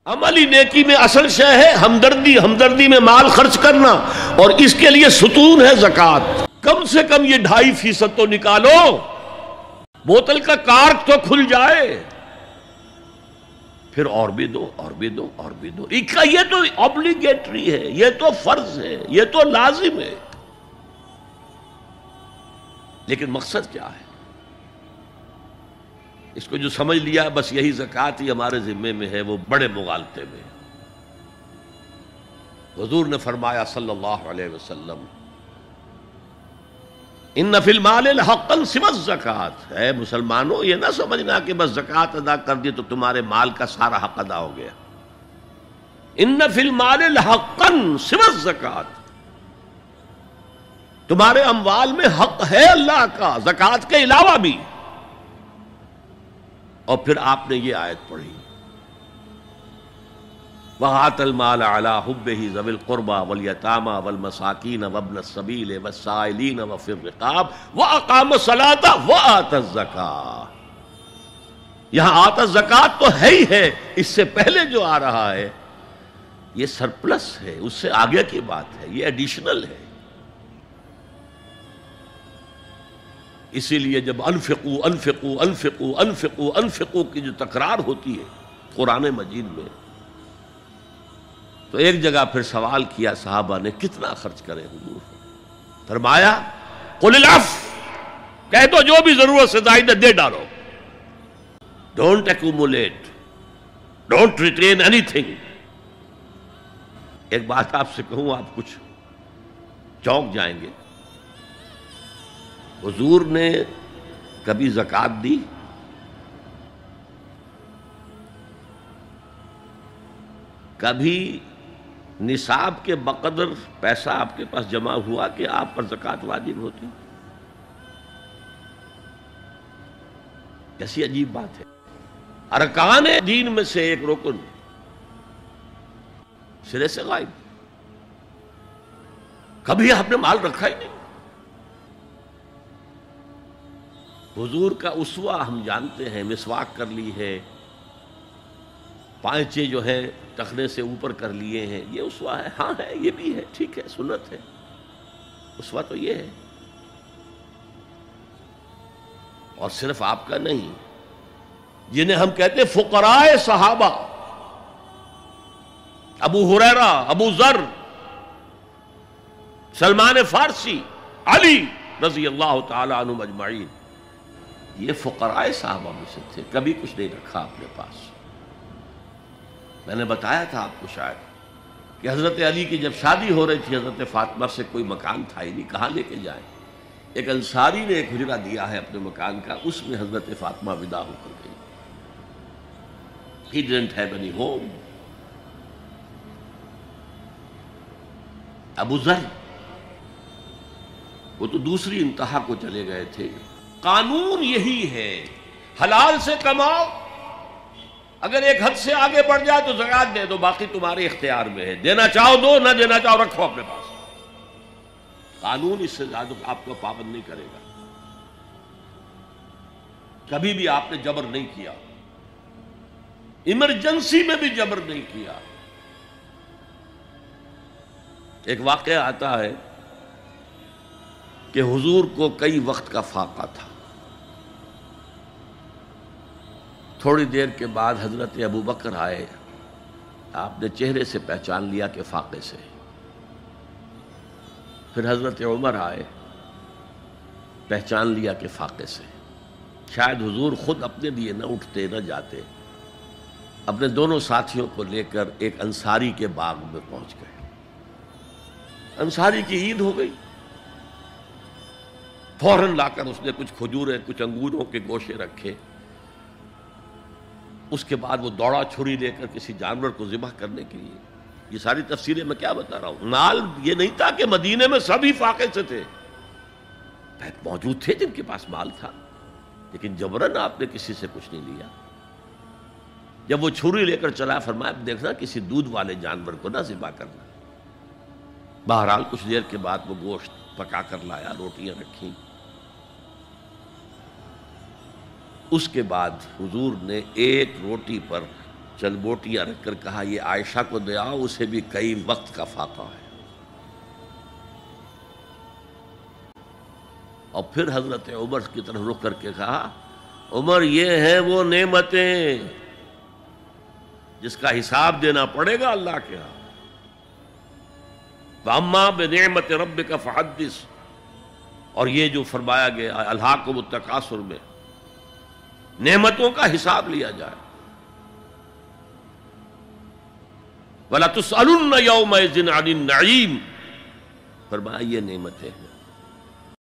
عملی نیکی میں اصل شے ہے ہمدردی، ہمدردی میں مال خرچ کرنا، اور اس کے لیے ستون ہے زکوٰۃ۔ کم سے کم یہ 2.5% تو نکالو، بوتل کا کارک تو کھل جائے، پھر اور بھی دو اور بھی دو اور بھی دو۔ یہ تو اوبلیگیٹری ہے، یہ تو فرض ہے، یہ تو لازم ہے۔ لیکن مقصد کیا ہے؟ اس کو جو سمجھ لیا بس یہی زکوٰۃ ہی ہمارے ذمے میں ہے، وہ بڑے مغالطے میں۔ حضور نے فرمایا صلی اللہ علیہ وسلم، ان فی المال حقا سوى الزکوٰۃ، اے مسلمانوں یہ نہ سمجھنا کہ بس زکوٰۃ ادا کر دی تو تمہارے مال کا سارا حق ادا ہو گیا۔ ان فی المال حقا سوى الزکوٰۃ، تمہارے اموال میں حق ہے اللہ کا زکوٰۃ کے علاوہ بھی۔ اور پھر آپ نے یہ آیت پڑھی، وَآتَى الْمَالَ عَلَىٰ حُبِّهِ ذَوِي الْقُرْبَىٰ وَالْيَتَامَىٰ وَالْمَسَاكِينَ وَابْنَ السَّبِيلِ وَالسَّائِلِينَ وَفِي الرِّقَابِ وَأَقَامَ الصَّلَاةَ وَآتَى الزَّكَاةَ۔ یہاں آتا زکوٰۃ تو ہے ہی ہے، اس سے پہلے جو آ رہا ہے یہ سرپلس ہے، اس سے آگے کی بات ہے، یہ ایڈیشنل ہے۔ اسی لیے جب انفقوا انفقوا انفقوا انفقوا انفقوا کی جو تکرار ہوتی ہے قرآن مجید میں، تو ایک جگہ پھر سوال کیا صحابہ نے، کتنا خرچ کریں حضور؟ فرمایا قل العفو، کہہ دو جو بھی ضرورت سے زائد دے ڈالو، don't accumulate, don't retain any thing. ایک بات آپ سے کہوں، آپ کچھ چونک جائیں گے، حضور نے کبھی زکوٰۃ دی؟ کبھی نصاب کے بقدر پیسہ آپ کے پاس جمع ہوا کہ آپ پر زکوٰۃ واجب ہوتی؟ کیسی عجیب بات ہے۔ ارکان دین میں سے ایک رکن سرے سے غائب، کبھی آپ نے مال رکھا ہی نہیں۔ حضور کا اسوہ ہم جانتے ہیں، مسواک کر لی ہے، پائچے جو ہیں ٹخنے سے اوپر کر لیے ہیں، یہ اسوہ ہے؟ ہاں ہے، یہ بھی ہے، ٹھیک ہے، سنت ہے، اسوہ تو یہ ہے۔ اور صرف آپ کا نہیں، جنہیں ہم کہتے ہیں فقراء صحابہ، ابو ہریرہ، ابو ذر، سلمان فارسی، علی رضی اللہ تعالی عنہم اجمعین، یہ فقراء صحابہ میں سے تھے، کبھی کچھ نہیں رکھا اپنے پاس۔ میں نے بتایا تھا آپ کو شاید کہ حضرت علی کی جب شادی ہو رہی تھی حضرت فاطمہ سے، کوئی مکان تھا ہی نہیں، کہاں لے کے جائیں؟ ایک انصاری نے ایک حجرہ دیا ہے اپنے مکان کا، اس میں حضرت فاطمہ ودا ہو کر گئی۔ He didn't have any home۔ ابو ذر وہ تو دوسری انتہا کو چلے گئے تھے۔ قانون یہی ہے، حلال سے کماؤ، اگر ایک حد سے آگے بڑھ جائے تو زکوٰۃ دے دو، باقی تمہارے اختیار میں ہے، دینا چاہو دو، نہ دینا چاہو رکھو اپنے پاس۔ قانون اس سے زیادہ آپ کو پابند نہیں کرے گا۔ کبھی بھی آپ نے جبر نہیں کیا، ایمرجنسی میں بھی جبر نہیں کیا۔ ایک واقعہ آتا ہے کہ حضور کو کئی وقت کا فاقہ تھا، تھوڑی دیر کے بعد حضرت ابو بکر آئے، آپ نے چہرے سے پہچان لیا کہ فاقے سے۔ پھر حضرت عمر آئے، پہچان لیا کہ فاقے سے۔ شاید حضور خود اپنے لیے نہ اٹھتے نہ جاتے، اپنے دونوں ساتھیوں کو لے کر ایک انصاری کے باغ میں پہنچ گئے۔ انصاری کی عید ہو گئی، فوراً لا کر اس نے کچھ کھجوریں، کچھ انگوروں کے گوشے رکھے۔ اس کے بعد وہ دوڑا چھری لے کر کسی جانور کو ذبح کرنے کے لیے۔ یہ ساری تفصیلیں میں کیا بتا رہا ہوں؟ نال یہ نہیں تھا کہ مدینے میں سبھی فاقے سے تھے، موجود تھے جن کے پاس مال تھا، لیکن جبراً آپ نے کسی سے کچھ نہیں لیا۔ جب وہ چھری لے کر چلا، فرمایا دیکھنا کسی دودھ والے جانور کو نہ ذبح کرنا۔ بہرحال کچھ دیر کے بعد وہ گوشت پکا کر لایا، روٹیاں رکھیں۔ اس کے بعد حضور نے ایک روٹی پر چند بوٹیاں رکھ کر کہا یہ عائشہ کو دے آؤ، اسے بھی کئی وقت کا فاقہ ہے۔ اور پھر حضرت عمر کی طرف رخ کر کے کہا عمر یہ ہیں وہ نعمتیں جس کا حساب دینا پڑے گا اللہ کے ہاں۔ وَأَمَّا بِنِعْمَةِ رَبِّكَ فَحَدِّثْ، اور یہ جو فرمایا گیا الہاکم التکاثر میں نعمتوں کا حساب لیا جائے۔ وَلَتُسْأَلُنَّ يَوْمَئِذٍ عَنِ النَّعِيمِ، فرمایا یہ نعمتیں ہیں